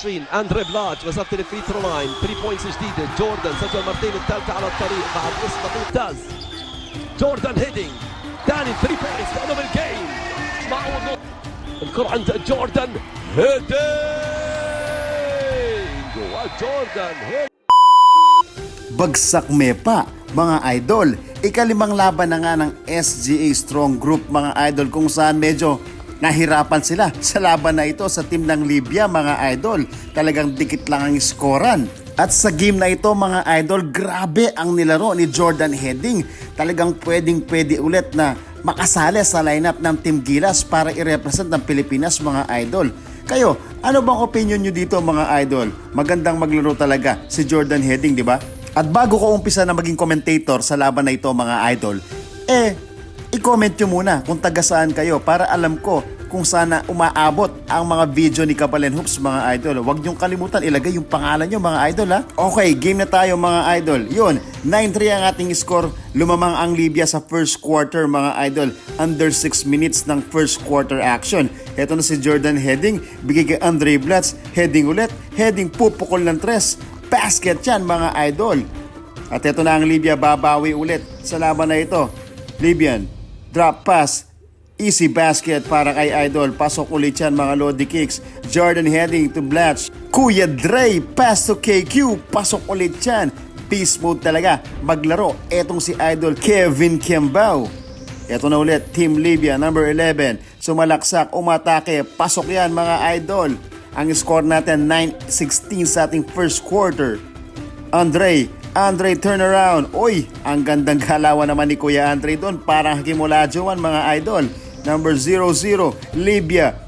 أندري بلاتش وصلت للفري ثرو لاين 3 بوينتس جديدة. جوردن سجل مرتين، الثالثة على الطريق بعد وسط ممتاز. جوردن هيدينج ثاني 3 بوينتس لأنه بالجيم. معه الكرة عند جوردن هيدينج وجوردن هيدينج. Bagsak Mepa, mga idol. Ikalimang laban na nga ng SGA Strong Group, mga idol, kung saan medyo nahirapan sila sa laban na ito sa team ng Libya, mga idol. Talagang dikit lang ang skoran. At sa game na ito, mga idol, grabe ang nilaro ni Jordan Heading. Talagang pwedeng-pwede ulit na makasali sa lineup ng Team Gilas para i-represent ng Pilipinas, mga idol. Kayo, ano bang opinion nyo dito, mga idol? Magandang maglaro talaga si Jordan Heading, di ba? At bago ko umpisa na maging commentator sa laban na ito, mga idol, i-comment nyo muna kung taga saan kayo para alam ko kung sana umaabot ang mga video ni Kabalen Hoops, mga idol. Huwag nyong kalimutan ilagay yung pangalan nyo, mga idol, ha? Okay, game na tayo, mga idol. Yun, 9-3 ang ating score. Lumamang ang Libya sa first quarter, mga idol. Under 6 minutes ng first quarter action. Ito na si Jordan Heading, bigay kay Andre Blatz. Heading ulit, Heading pupukol ng 3. Basket yan, mga idol. At ito na ang Libya, babawi ulit sa laban na ito. Libyan, drop pass, easy basket para kay idol. Pasok ulit yan, mga Lodi kicks. Jordan Heading to Blatch. Kuya Dre, pass to KQ. Pasok ulit yan. Beast mode talaga maglaro etong si idol Kevin Kembao. Ito na ulit, Team Libya, number 11. Sumalaksak, umatake. Pasok yan, mga idol. Ang score natin 9-16 sa ating first quarter. Andre turnaround. Uy, ang gandang galawan naman ni Kuya Andre doon. Parang Hakim Olajuwon, mga idol. Number 00, Libya.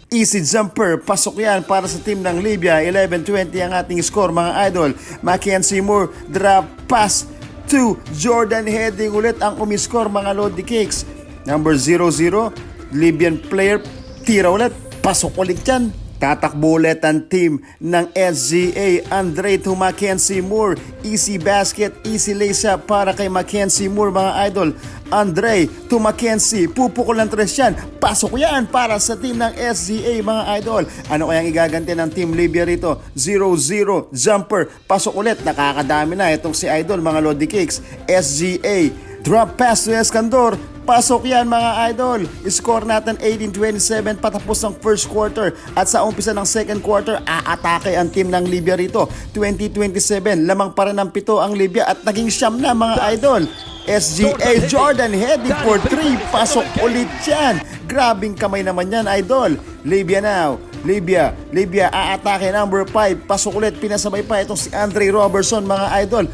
Easy jumper. Pasok yan para sa team ng Libya. 11-20 ang ating score, mga idol. Mackenzie Moore, drop pass to Jordan Heading ulit ang umiscore, mga Lodi Cakes. Number 00, Libyan player. Tira ulit. Pasok ulit yan. Tatakbo ulit ang team ng SGA. Andre to Mackenzie Moore. Easy basket, easy layup para kay Mackenzie Moore, mga idol. Andre to Mackenzie. Pupukol ng 3 yan. Pasok yan para sa team ng SGA, mga idol. Ano kayang igaganti ng Team Libya rito? 0-0 jumper. Pasok ulit. Nakakadami na itong si idol, mga Lodi Cakes. SGA. Drop pass to Escandor. Pasok yan, mga idol. Score natin 18-27 patapos ng first quarter. At sa umpisa ng second quarter, aatake ang team ng Libya rito. 20-27, lamang pa rin ng 7 ang Libya at naging siyam na, mga idol. SGA Jordan Heading for 3. Pasok ulit yan. Grabing kamay naman yan, idol. Libya now. Libya aatake number 5. Pasok ulit, pinasabay pa itong si Andre Robertson, mga idol.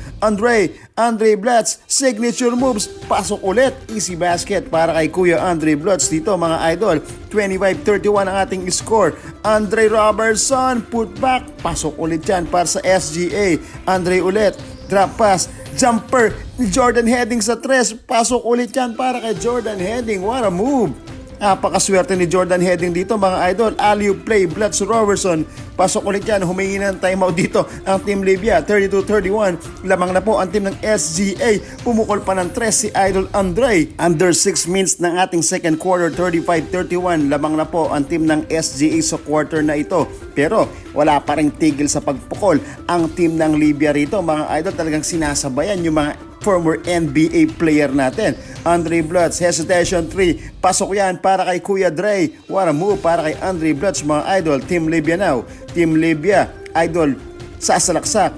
Andre Blatz, signature moves. Pasok ulit, easy basket para kay Kuya Andre Blatz dito, mga idol. 25-31 ang ating score. Andre Robertson, put back. Pasok ulit yan para sa SGA. Andre ulit, drop pass, jumper ni Jordan Heading sa 3. Pasok ulit yan para kay Jordan Heading. What a move! Napakaswerte ni Jordan Heading dito, mga idol. Alley-oop play, Blatz Robertson. Pasok ulit yan. Humingi ng timeout dito ang Team Libya. 32-31. Lamang na po ang team ng SGA. Pumukol pa ng 3 si idol Andre. Under 6 minutes ng ating second quarter, 35-31. Lamang na po ang team ng SGA sa quarter na ito. Pero wala pa rin tigil sa pagpukol ang team ng Libya rito, mga idol. Talagang sinasabayan yung mga former NBA player natin. Andre Blatz, hesitation 3. Pasok yan para kay Kuya Dre. What a move para kay Andre Blatz, mga idol. Team Libya now. Team Libya, idol, sasalaksak.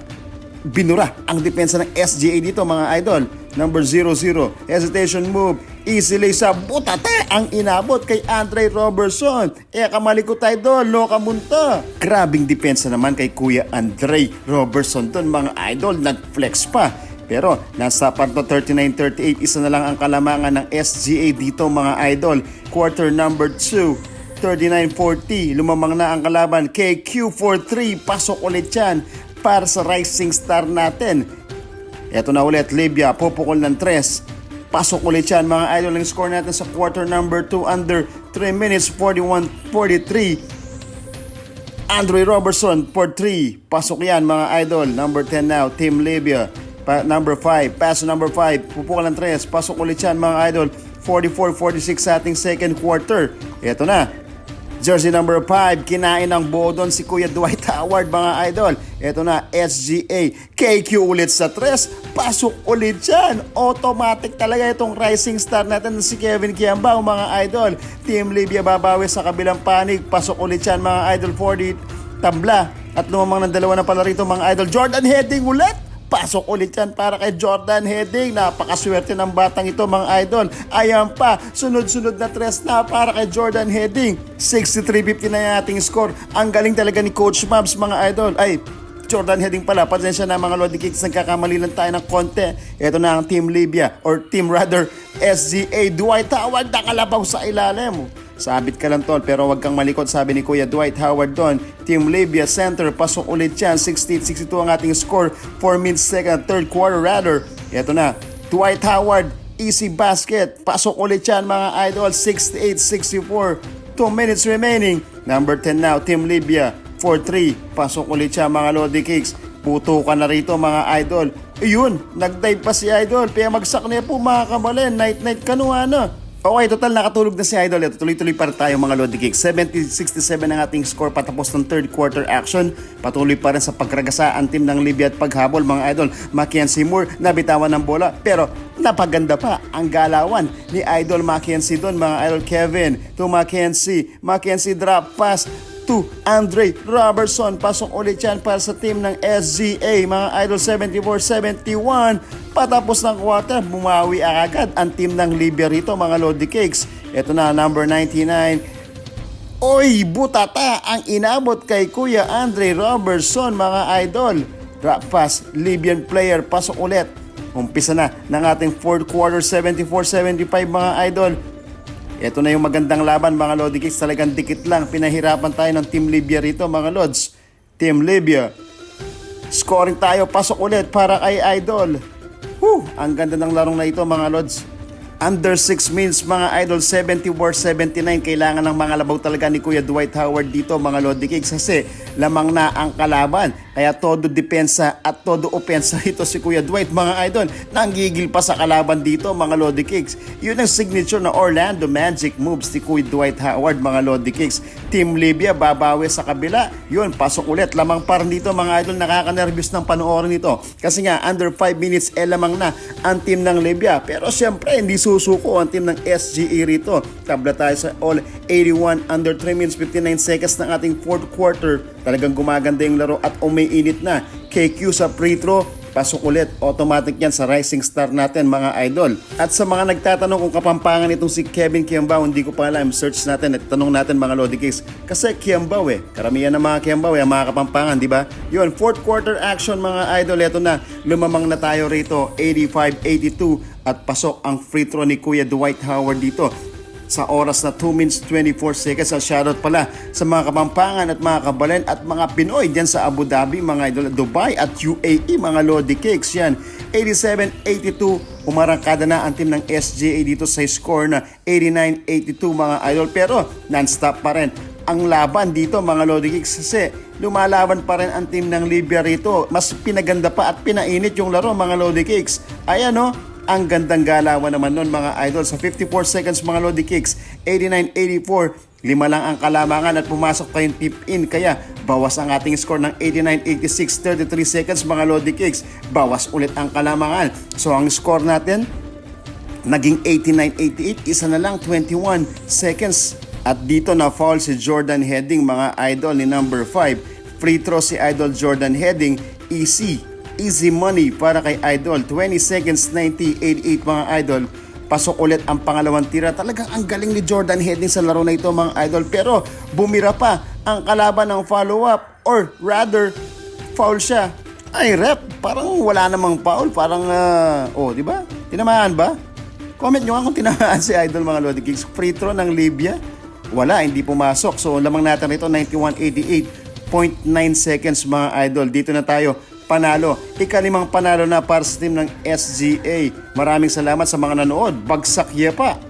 Binura ang depensa ng SGA dito, mga idol. Number 00, hesitation move. Easily sa butate ang inabot kay Andre Robertson. Kamalikot idol, loka munta. Grabing depensa naman kay Kuya Andre Robertson ton, mga idol. Nag-flex pa. Pero nasa parto 39-38, isa na lang ang kalamangan ng SGA dito, mga idol. Quarter number 2, 39-40, lumamang na ang kalaban. KQ for 3, pasok ulit yan para sa rising star natin. Eto na ulit, Libya, pupukol ng 3. Pasok ulit yan, mga idol. Ang score natin sa quarter number 2, under 3 minutes, 41-43. Andre Robertson for 3, pasok yan, mga idol. Number 10 now, Team Libya. Number 5, pass number 5, pupukol ng 3, pasok ulit yan, mga idol. 44-46 sa ating second quarter. Ito na, Jersey number 5, kinain ng buo doon si Kuya Dwight Howard mga idol. Ito na, SGA. KQ ulit sa 3. Pasok ulit yan. Automatic talaga itong rising star natin si Kevin Kiambao mga idol. Team Libya babawi sa kabilang panig. Pasok ulit yan mga idol, 40 tabla. At lumamang ng dalawa na pala rito mga idol. Jordan Heading ulit. Pasok ulit yan para kay Jordan Heading. Napakaswerte ng batang ito mga idol. Ayan pa, sunod-sunod na 3 na para kay Jordan Heading. 63-50 na yung ating score. Ang galing talaga ni Coach Mabs mga idol. Ay, Jordan Heading pala. Pasensya na mga Lodi Kicks. Nagkakamali lang tayo ng konti. Ito na ang Team Libya or Team rather SGA. Dwight Howard nakalabaw sa ilalim. Sabit ka lang tol pero wag kang malikot, sabi ni Kuya Dwight Howard doon. Team Libya center, pasok ulit yan. 68-62 ang ating score for mid-second, third quarter rather. Ito na, Dwight Howard, easy basket. Pasok ulit yan mga idol, 68-64. 2 minutes remaining. Number 10 now, Team Libya, 4-3. Pasok ulit siya mga Lodi Kicks. Puto ka na rito mga idol. Ayun, nag-dive pa si idol. Kaya magsak na po mga kamalin. Night-night kanuha na. Okay, total nakatulog na si Idol. Ito, tuloy-tuloy pa tayo mga Lodi Kicks. 70-67 ang ating score patapos ng third quarter action. Patuloy pa rin sa pagkragasa ang team ng Libya at paghabol mga Idol. Mackenzie Moore nabitawan ng bola pero napaganda pa ang galawan ni Idol Mackenzie doon mga Idol. Kevin to Mackenzie. Mackenzie drop pass to Andre Robertson. Pasok ulit yan para sa team ng SGA mga Idol. 74-71. Patapos ng quarter, bumawi agad ang team ng Libya rito mga Lodi Cakes. Ito na, number 99. Oy, butata ang inabot kay Kuya Andre Robertson mga idol. Drop pass, Libyan player, pasok ulit. Umpisa na ng ating fourth quarter, 74-75 mga idol. Ito na yung magandang laban mga Lodi Cakes. Talagang dikit lang, pinahirapan tayo ng Team Libya rito mga Lods. Team Libya, scoring tayo, pasok ulit para kay Idol. Ang ganda ng larong na ito mga Lods. Under 6 minutes mga idol, 74-79. Kailangan ng mga labaw talaga ni Kuya Dwight Howard dito mga Lodi Kicks kasi lamang na ang kalaban. Kaya todo depensa at todo opensa ito si Kuya Dwight mga idol. Nanggigil pa sa kalaban dito mga Lodi Kicks. Yun ang signature na Orlando Magic moves ni Kuya Dwight Howard mga Lodi Kicks. Team Libya babawi sa kabila. Yun, pasok ulit. Lamang par dito mga idol, nakaka-nervous ng panoorin nito. Kasi nga under 5 minutes lamang na ang team ng Libya. Pero syempre hindi susuko ang team ng SGA rito. Tabla tayo sa all 81 under 3 minutes 59 seconds ng ating fourth quarter. Talagang gumaganda yung laro at umiinit na. KQ sa free throw, pasok ulit. Automatic yan sa rising star natin mga idol. At sa mga nagtatanong kung kapampangan itong si Kevin Kiambao, hindi ko pa alam. Search natin at tanong natin mga Lodi Kicks. Kasi Kiambao karamihan ng mga Kiambao mga kapampangan, di ba? Yun, fourth quarter action mga idol. Ito na, lumamang na tayo rito. 85-82 at pasok ang free throw ni Kuya Dwight Howard dito. Sa oras na 2 minutes 24 seconds. Ang shoutout pala sa mga Kapampangan at mga Kabalen at mga Pinoy dyan sa Abu Dhabi, mga idol, Dubai at UAE, mga Lodi Cakes yan. 87-82, umarangkada na ang team ng SGA dito sa score na 89-82 mga idol. Pero non-stop pa rin ang laban dito mga Lodi Cakes kasi lumalaban pa rin ang team ng Libya rito. Mas pinaganda pa at pinainit yung laro mga Lodi Cakes. Ayan ang gandang galawan naman nun mga idol. Sa 54 seconds mga Lodi Kicks, 89-84, 5 lang ang kalamangan at pumasok pa yung tip in. Kaya bawas ang ating score ng 89-86, 33 seconds mga Lodi Kicks. Bawas ulit ang kalamangan. So ang score natin, naging 89-88, isa na lang 21 seconds. At dito na foul si Jordan Heading mga idol ni number 5. Free throw si idol Jordan Heading, easy money para kay Idol. 20 seconds, 90-88 mga idol. Pasok ulit ang pangalawang tira. Talagang ang galing ni Jordan Heading sa laro na ito mga idol. Pero bumira pa ang kalaban ng follow-up or rather, foul siya. Ay rep, parang wala namang foul. Parang, di ba? Tinamaan ba? Comment nyo nga kung tinamaan si Idol mga Lodi Kicks. Free throw ng Libya. Wala, hindi pumasok. So lamang natin ito, 91-88. 0.9 seconds mga idol. Dito na tayo panalo. Ika-5 panalo na para sa team ng SGA. Maraming salamat sa mga nanood. Bagsak yepa!